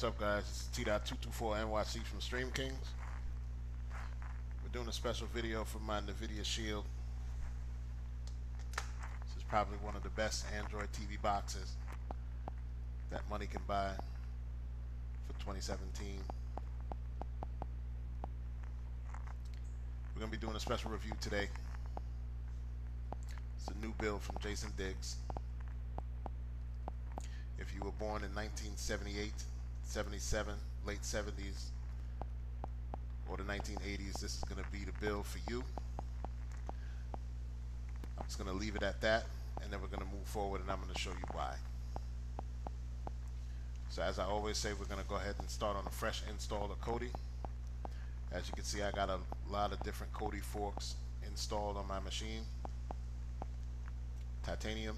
What's up, guys? It's T.224 NYC from Stream Kings. We're doing a special video for my NVIDIA Shield. This is probably one of the best Android TV boxes that money can buy for 2017. We're going to be doing a special review today. It's a new build from Jason Diggs. If you were born in 1978, 77, late 70s, or the 1980s, this is going to be the build for you. I'm just going to leave it at that, and then we're going to move forward, and I'm going to show you why. So as I always say, we're going to go ahead and start on a fresh install of Kodi. As you can see, I got a lot of different Kodi forks installed on my machine. Titanium.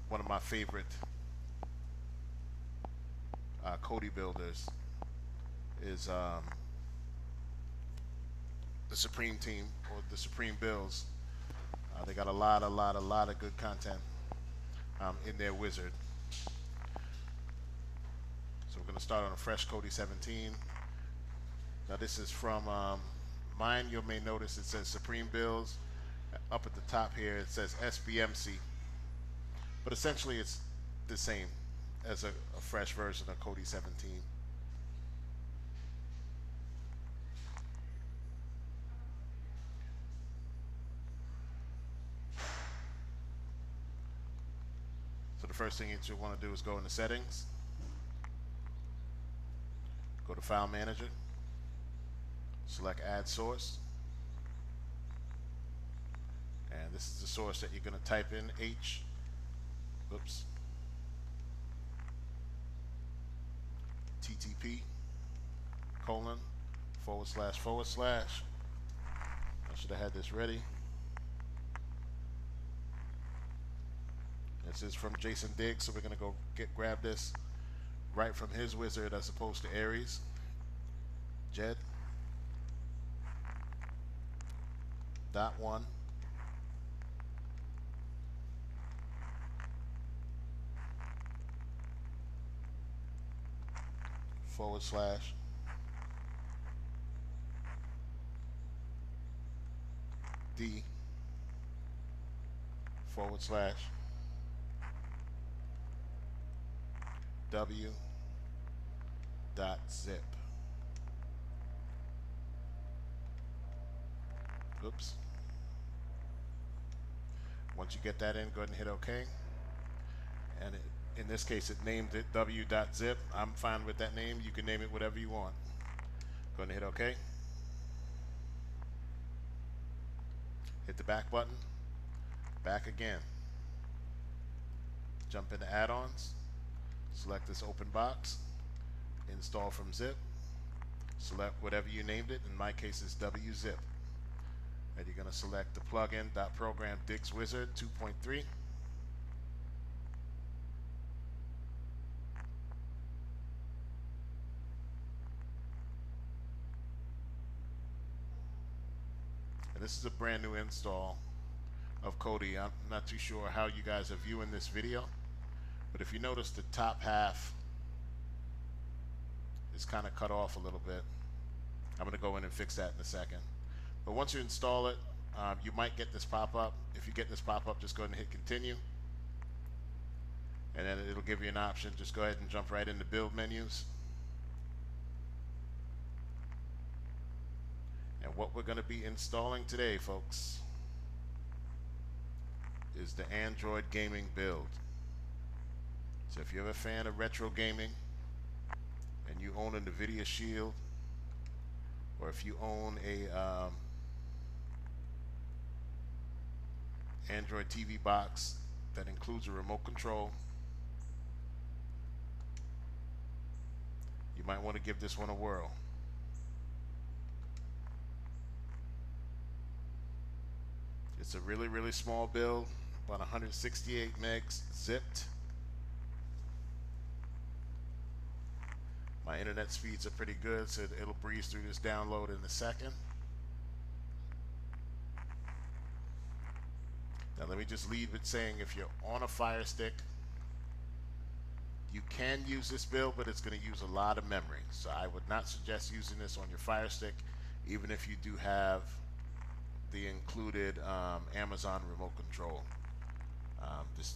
One of my favorite Kodi builders is the Supreme team, or the Supreme Builds. They got a lot of good content in their wizard. So we're going to start on a fresh Kodi 17. Now this is from mine. You may notice it says Supreme Builds. Up at the top here it says SBMC. But essentially it's the same as a fresh version of Kodi 17. So the first thing that you want to do is go into settings, go to File Manager, select Add Source, and this is the source that you're going to type in TTP://. I should have had this ready. This is from Jason Diggs, so we're going to go grab this right from his wizard as opposed to Aries. Jed. .1. // D / W .zip. Oops. Once you get that in, go ahead and hit OK. And in this case, it named it w.zip. I'm fine with that name. You can name it whatever you want. Go ahead and hit OK. Hit the back button. Back again. Jump into add-ons. Select this open box. Install from zip. Select whatever you named it. In my case, it's WZip. And you're going to select the plugin .program Diggs Wizard 2.3. And this is a brand new install of Kodi. I'm not too sure how you guys are viewing this video, but if you notice, the top half is kind of cut off a little bit. I'm going to go in and fix that in a second. But once you install it, you might get this pop-up. If you get this pop-up, just go ahead and hit continue, and then it'll give you an option. Just go ahead and jump right into build menus. And what we're going to be installing today, folks, is the Android gaming build. So if you're a fan of retro gaming and you own a NVIDIA Shield, or if you own a Android TV box that includes a remote control, you might want to give this one a whirl. It's a really small build, about 168 megs zipped. My internet speeds are pretty good, so it'll breeze through this download in a second. Now let me just leave it saying, if you're on a Fire Stick You can use this build, but it's going to use a lot of memory. So I would not suggest using this on your Fire Stick, even if you do have the included Amazon remote control.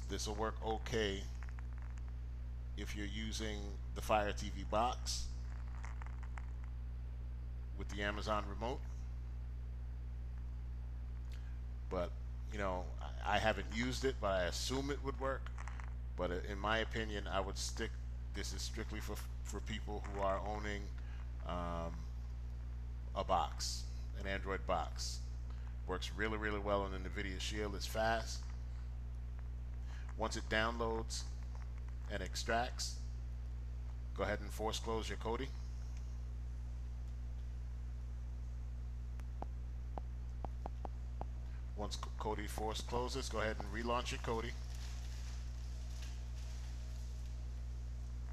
This will work okay if you're using the Fire TV box with the Amazon remote. But you know, I haven't used it, but I assume it would work. But in my opinion, I would stick. This is strictly for people who are owning a box, an Android box. Works really, really well on the NVIDIA Shield. It's fast. Once it downloads and extracts, go ahead and force close your Kodi. Once Kodi force closes, go ahead and relaunch your Kodi.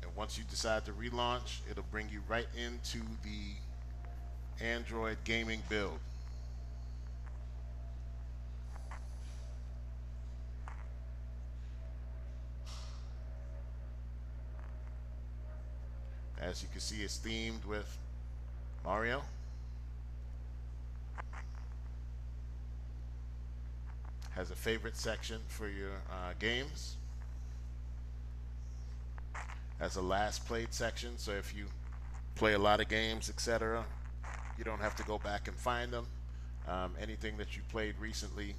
And once you decide to relaunch, it'll bring you right into the Android gaming build. As you can see, it's themed with Mario. Has a favorite section for your games. Has a last played section, so if you play a lot of games, etc., you don't have to go back and find them. Anything that you played recently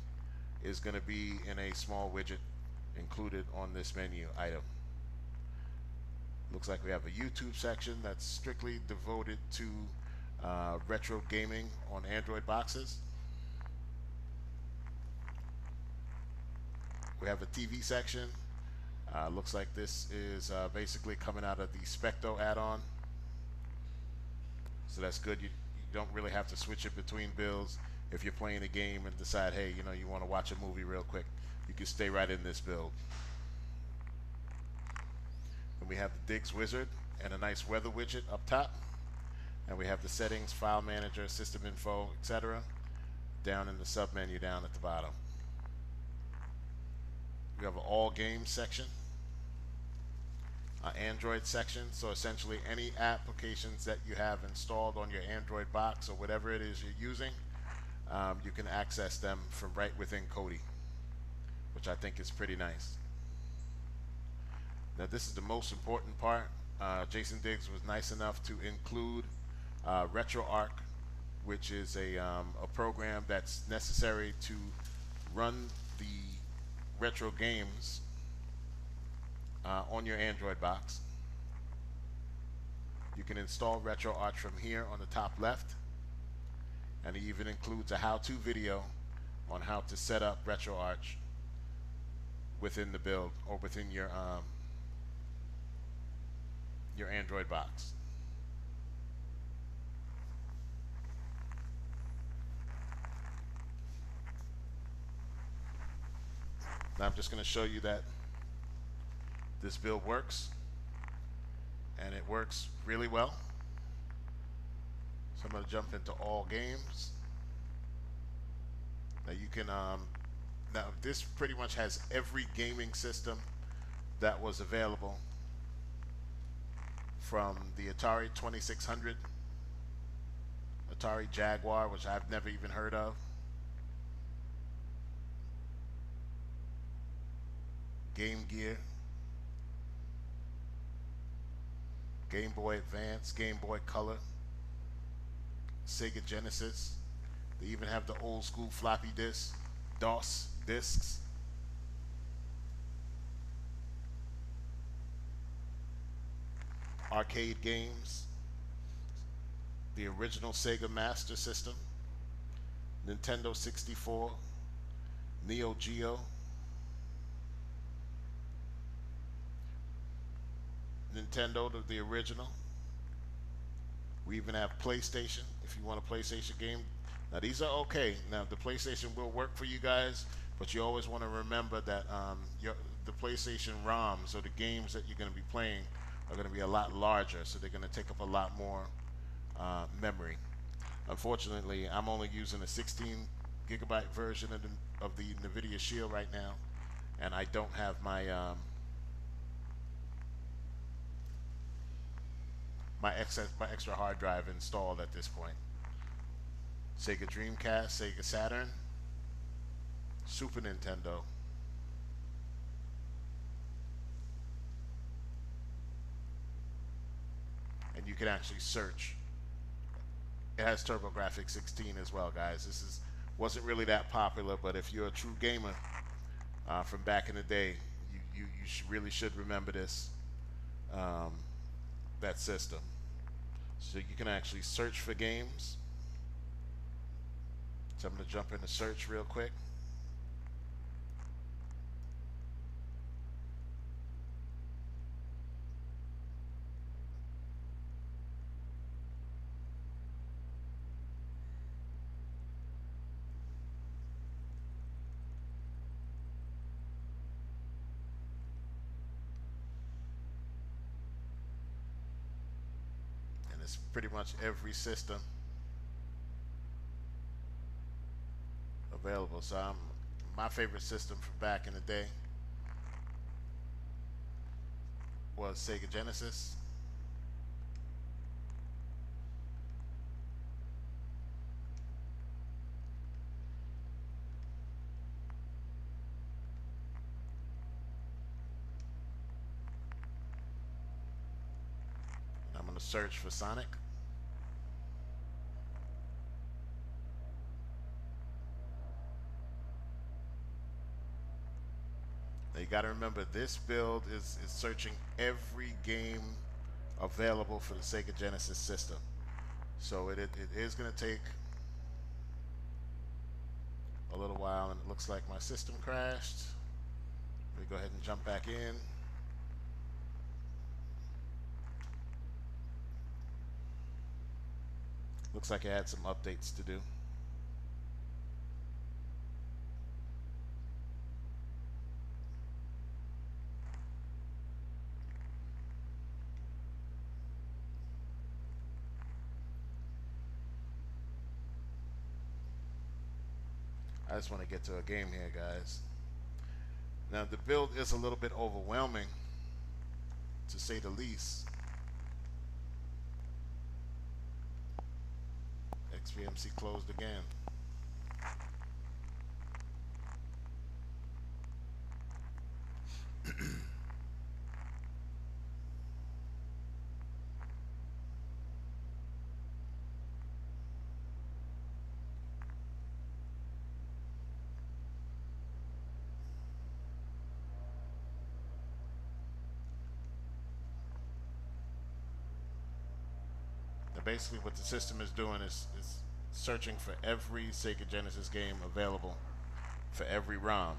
is going to be in a small widget included on this menu item. Looks like we have a YouTube section that's strictly devoted to retro gaming on Android boxes. We have a TV section. Looks like this is basically coming out of the Specto add-on. So that's good. You don't really have to switch it between builds. If you're playing a game and decide, hey, you know, you want to watch a movie real quick, you can stay right in this build. And we have the Digs Wizard and a nice weather widget up top. And we have the settings, file manager, system info, etc. down in the sub menu down at the bottom. We have an all games section, an Android section. So essentially any applications that you have installed on your Android box or whatever it is you're using, you can access them from right within Kodi, which I think is pretty nice. Now this is the most important part. Jason Diggs was nice enough to include RetroArch, which is a program that's necessary to run the retro games on your Android box. You can install RetroArch from here on the top left, and it even includes a how-to video on how to set up RetroArch within the build or within your Android box. Now I'm just going to show you that this build works, and it works really well. So I'm going to jump into all games. Now you can now this pretty much has every gaming system that was available, from the Atari 2600, Atari Jaguar, which I've never even heard of, Game Gear, Game Boy Advance, Game Boy Color, Sega Genesis. They even have the old school floppy disk, DOS discs. Arcade games, the original Sega Master System, Nintendo 64, Neo Geo, Nintendo, the original. We even have PlayStation, if you want a PlayStation game. Now these are okay. Now the PlayStation will work for you guys, but you always want to remember that the PlayStation ROMs, or the games that you're going to be playing, are going to be a lot larger, so they're going to take up a lot more memory. Unfortunately, I'm only using a 16 gigabyte version of the NVIDIA Shield right now, and I don't have my my extra hard drive installed at this point. Sega Dreamcast, Sega Saturn, Super Nintendo. And you can actually search. It has TurboGrafx 16 as well, guys. This is wasn't really that popular, but if you're a true gamer from back in the day, you really should remember this that system. So you can actually search for games. So I'm going to jump into search real quick. And it's pretty much every system available. So my favorite system from back in the day was Sega Genesis. I'm going to search for Sonic. Now you got to remember, this build is searching every game available for the Sega Genesis system. So it is going to take a little while, and it looks like my system crashed. Let me go ahead and jump back in. Looks like it had some updates to do. I just want to get to a game here, guys. Now the build is a little bit overwhelming, to say the least. XVMC closed again. Basically what the system is doing is searching for every Sega Genesis game available for every ROM.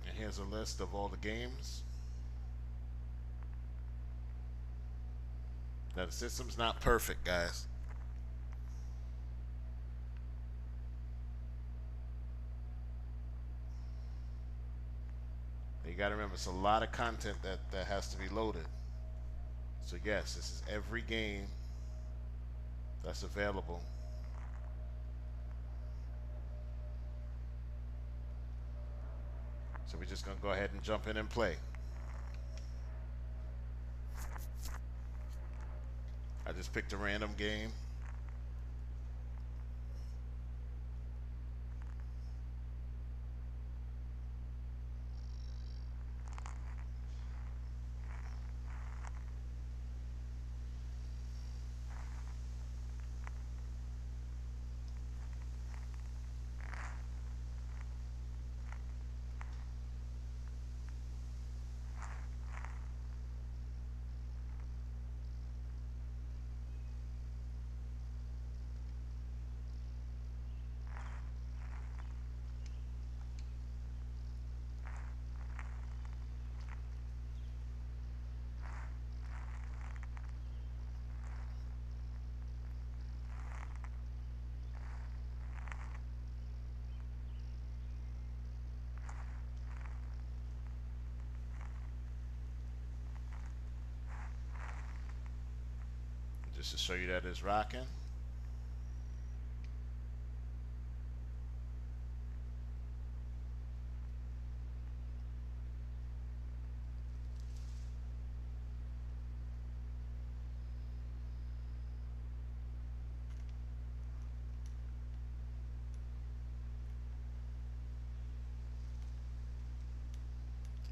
And here's a list of all the games. Now the system's not perfect, guys. You got to remember, it's a lot of content that has to be loaded. So yes, this is every game that's available. So we're just going to go ahead and jump in and play. I just picked a random game. Just to show you that it's rocking.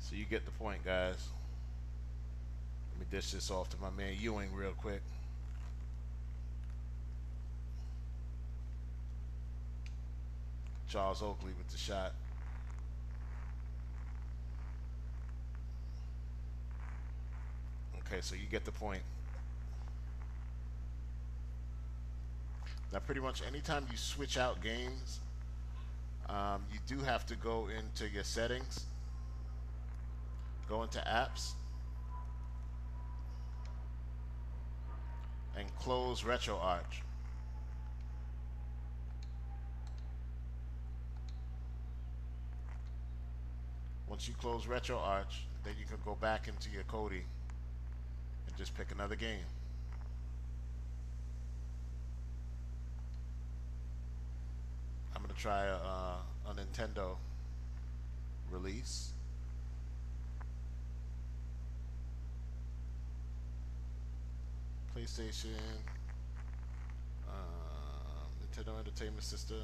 So you get the point, guys. Let me dish this off to my man Ewing real quick. Charles Oakley with the shot. Okay, so you get the point. Now, pretty much anytime you switch out games, you do have to go into your settings, go into apps, and close RetroArch. Once you close RetroArch, then you can go back into your Kodi and just pick another game. I'm gonna try a Nintendo release. PlayStation, Nintendo Entertainment System.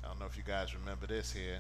I don't know if you guys remember this here.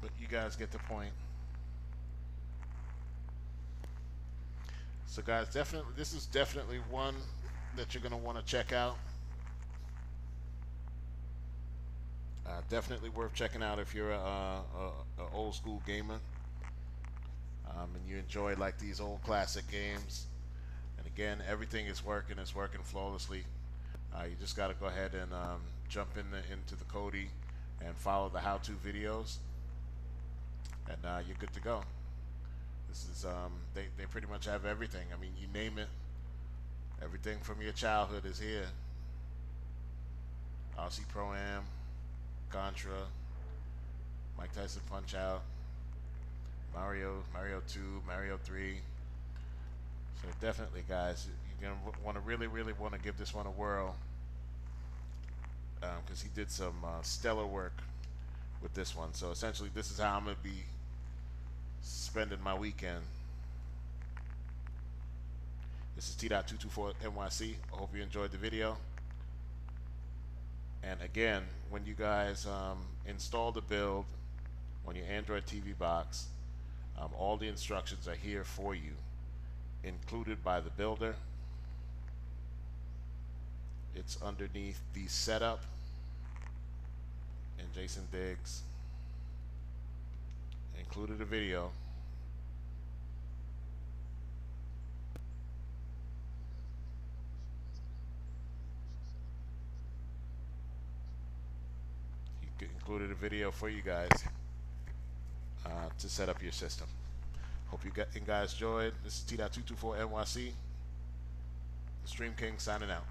But you guys get the point. So guys, definitely, this is definitely one that you're gonna want to check out. Definitely worth checking out if you're a old school gamer, and you enjoy like these old classic games. And again, everything is working. It's working flawlessly. You just got to go ahead and jump into the Kodi and follow the how-to videos, and you're good to go. This is they pretty much have everything. I mean, you name it, everything from your childhood is here. RC Pro-Am, Contra, Mike Tyson Punch-Out, Mario 2, Mario 3. So definitely, guys, you're gonna want to really want to give this one a whirl, because he did some stellar work with this one. So essentially, this is how I'm gonna be spending my weekend. This is T.224NYC. I hope you enjoyed the video. And again, when you guys install the build on your Android TV box, all the instructions are here for you, included by the builder. It's underneath the setup and Jason Diggs included a video. He included a video for you guys to set up your system. Hope you guys enjoyed. This is T.224 NYC. The Stream King signing out.